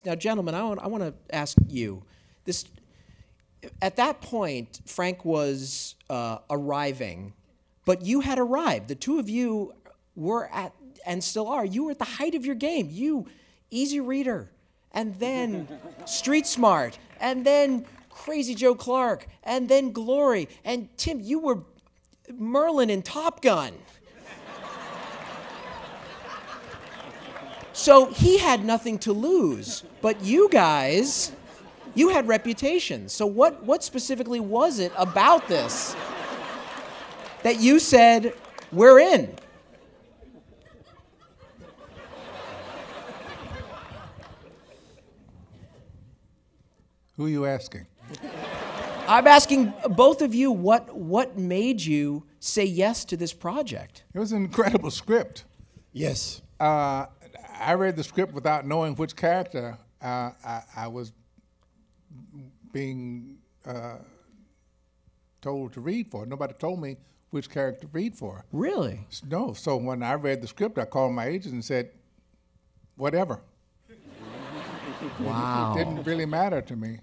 Now, gentlemen, I want to ask you this. At that point, Frank was arriving, but you had arrived. The two of you were at, and still are, you were at the height of your game. You, easy reader, and then street smart, and then Crazy Joe Clark, and then Glory. And Tim, you were Merlin in Top Gun. So he had nothing to lose, but you guys, you had reputations. So what specifically was it about this that you said, we're in? Who are you asking? I'm asking both of you what made you say yes to this project? It was an incredible script. Yes. I read the script without knowing which character I was being told to read for. Nobody told me which character to read for. Really? No. So when I read the script, I called my agent and said, whatever. Wow. It didn't really matter to me.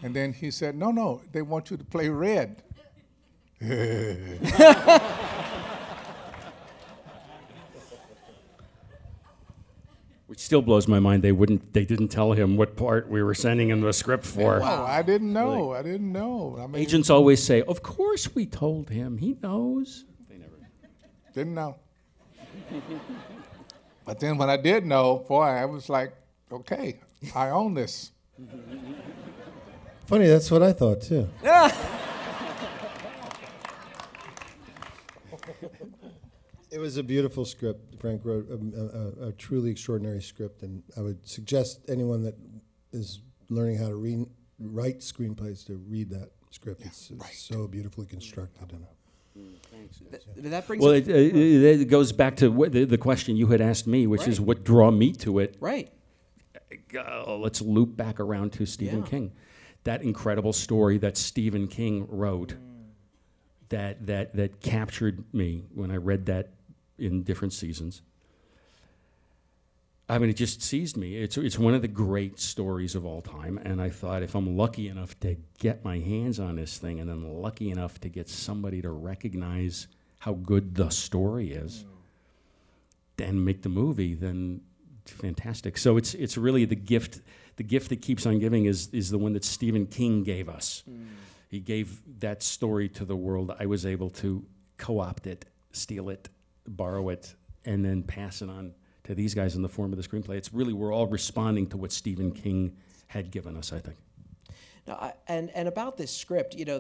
And then he said, no, they want you to play Red. Which still blows my mind. They didn't tell him what part we were sending him the script for. Wow, I didn't know. I didn't know. I mean, Agents always say, "Of course we told him. He knows." They never didn't know. But then when I did know, boy, I was like, okay, I own this. Funny, that's what I thought too. It was a beautiful script. Frank wrote a truly extraordinary script, and I would suggest anyone that is learning how to write screenplays to read that script. Yeah, it's so beautifully constructed. That brings well, it goes back to the question you had asked me, which is what drew me to it. Right. Let's loop back around to Stephen King. That incredible story that Stephen King wrote that captured me when I read that in different seasons. I mean, it just seized me. It's one of the great stories of all time, and I thought if I'm lucky enough to get my hands on this thing and then lucky enough to get somebody to recognize how good the story is, then make the movie, then fantastic. So it's really the gift that keeps on giving is the one that Stephen King gave us. He gave that story to the world. I was able to co-opt it, steal it, borrow it, and then pass it on to these guys in the form of the screenplay. It's really, we're all responding to what Stephen King had given us, I think. Now, and about this script, you know,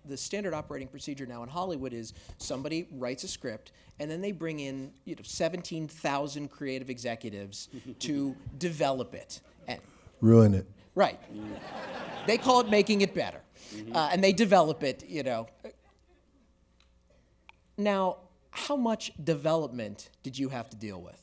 the standard operating procedure now in Hollywood is somebody writes a script, and then they bring in 17,000 creative executives to develop it. And ruin it. Right. They call it making it better. And they develop it, Now, how much development did you have to deal with?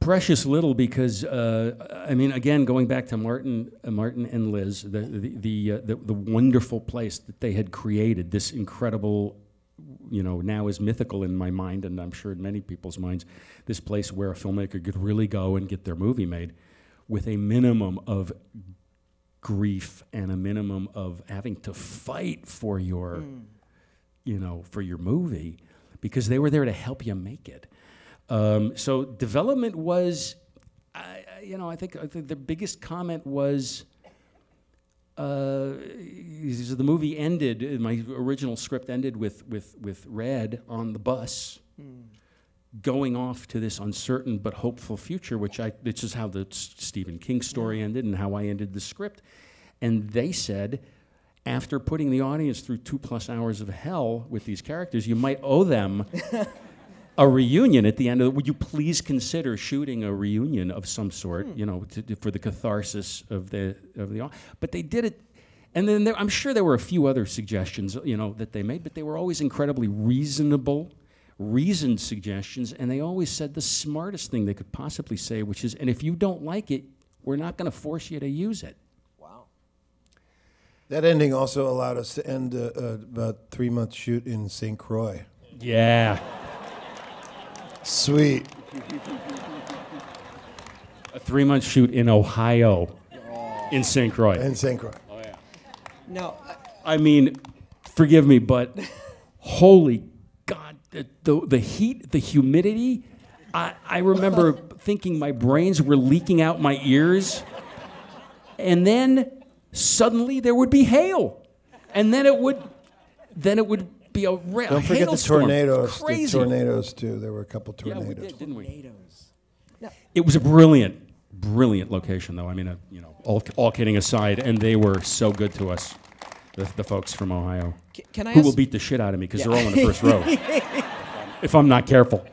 Precious little, because I mean, again, going back to Martin and Liz, the wonderful place that they had created, this incredible, now is mythical in my mind, and I'm sure in many people's minds, this place where a filmmaker could really go and get their movie made with a minimum of grief and a minimum of having to fight for your, for your movie, because they were there to help you make it. So development was, I think the biggest comment was, the movie ended, my original script ended with Red on the bus, going off to this uncertain but hopeful future, which is how the Stephen King story ended and how I ended the script. And they said, after putting the audience through 2+ hours of hell with these characters, you might owe them a reunion at the end of it. Would you please consider shooting a reunion of some sort, for the catharsis of the but they did it. And then I'm sure there were a few other suggestions, that they made, but they were always incredibly reasoned suggestions, and they always said the smartest thing they could possibly say, which is, and if you don't like it, we're not going to force you to use it. Wow. That ending also allowed us to end about 3-month shoot in St. Croix. Yeah. Sweet. A 3-month shoot in Ohio, in St. Croix. And St. Croix. Now, I mean, forgive me, but holy God, the heat, the humidity. I remember thinking my brains were leaking out my ears, and then suddenly there would be hail, and then it would be a Don't forget the hailstorm. tornadoes. Crazy. The tornadoes too. There were a couple Yeah, tornadoes. we did, didn't we? tornadoes. It was a brilliant location, though. I mean, all kidding aside, and they were so good to us, the folks from Ohio, Can I who ask? will beat the shit out of me because they're all in the first row. If I'm not careful.